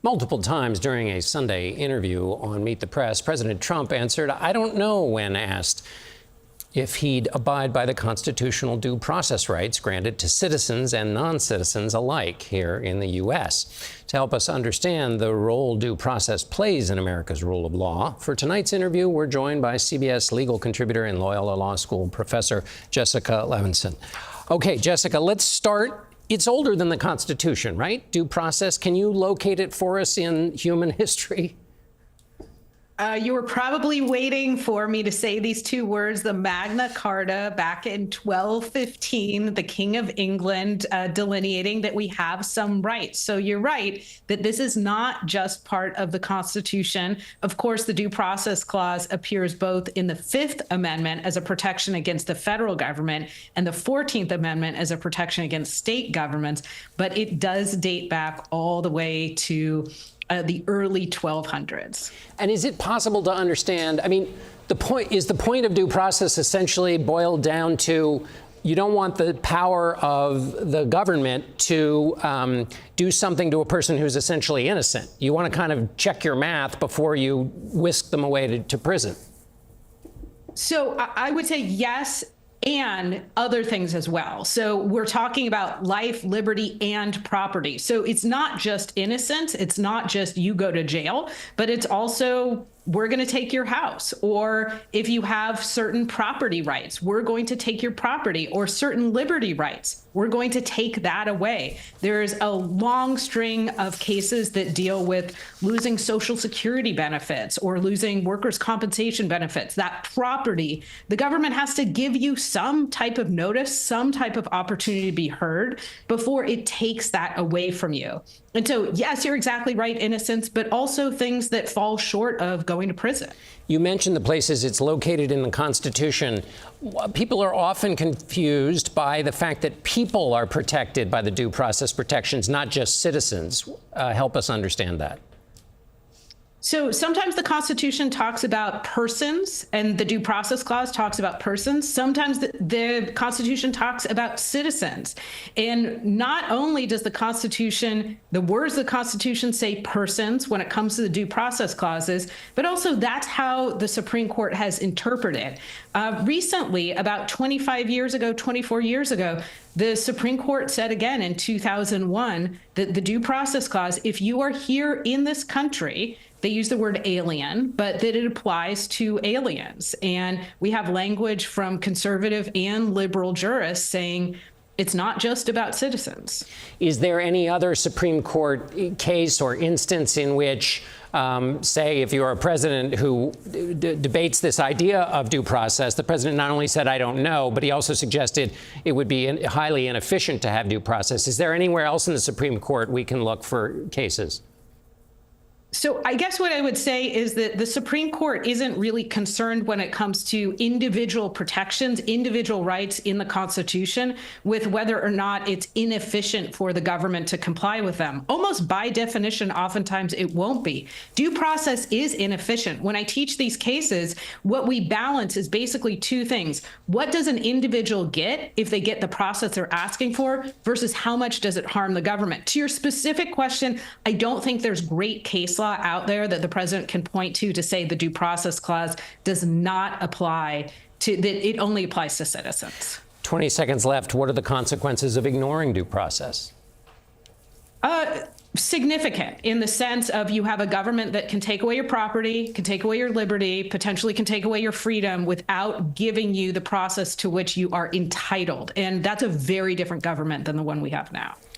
Multiple times during a Sunday interview on Meet the Press, President Trump answered, "I don't know," when asked if he'd abide by the constitutional due process rights granted to citizens and non-citizens alike here in the U.S. To help us understand the role due process plays in America's rule of law, for tonight's interview, we're joined by CBS legal contributor and Loyola Law School professor Jessica Levinson. Okay, Jessica, let's start. It's older than the Constitution, right? Due process. Can you locate it for us in human history? You were probably waiting for me to say these two words, the Magna Carta back in 1215, the King of England delineating that we have some rights. So you're right that this is not just part of the Constitution. Of course, the Due Process Clause appears both in the Fifth Amendment as a protection against the federal government and the 14th Amendment as a protection against state governments. But it does date back all the way to the early 1200s. And is it possible to understand? I mean, the point of due process essentially boiled down to you don't want the power of the government to do something to a person who's essentially innocent. You want to kind of check your math before you whisk them away to prison. So I would say yes, and other things as well. So we're talking about life, liberty, and property. So it's not just innocence. It's not just you go to jail, but it's also we're going to take your house. Or if you have certain property rights, we're going to take your property, or certain liberty rights. We're going to take that away. There's a long string of cases that deal with losing Social Security benefits or losing workers' compensation benefits. That property, the government has to give you some type of notice, some type of opportunity to be heard before it takes that away from you. And so, yes, you're exactly right, innocence, but also things that fall short of going to prison. You mentioned the places it's located in the Constitution. People are often confused by the fact that people are protected by the due process protections, not just citizens. Help us understand that. So sometimes the Constitution talks about persons and the Due Process Clause talks about persons. Sometimes the Constitution talks about citizens. And not only does the Constitution, the words of the Constitution say persons when it comes to the Due Process Clauses, but also that's how the Supreme Court has interpreted. Recently, about 25 years ago, 24 years ago, the Supreme Court said again in 2001 that the Due Process Clause, if you are here in this country, they use the word alien, but that it applies to aliens. And we have language from conservative and liberal jurists saying it's not just about citizens. Is there any other Supreme Court case or instance in which, say, if you're a president who debates this idea of due process, the president not only said, "I don't know," but he also suggested it would be highly inefficient to have due process? Is there anywhere else in the Supreme Court we can look for cases? So I guess what I would say is that the Supreme Court isn't really concerned when it comes to individual protections, individual rights in the Constitution, with whether or not it's inefficient for the government to comply with them. Almost by definition, oftentimes it won't be. Due process is inefficient. When I teach these cases, what we balance is basically two things. What does an individual get if they get the process they're asking for versus how much does it harm the government? To your specific question, I don't think there's great case law out there that the president can point to say the Due Process Clause does not apply to, that it only applies to citizens. 20 seconds left. What are the consequences of ignoring due process? Significant in the sense of you have a government that can take away your property, can take away your liberty, potentially can take away your freedom without giving you the process to which you are entitled. And that's a very different government than the one we have now.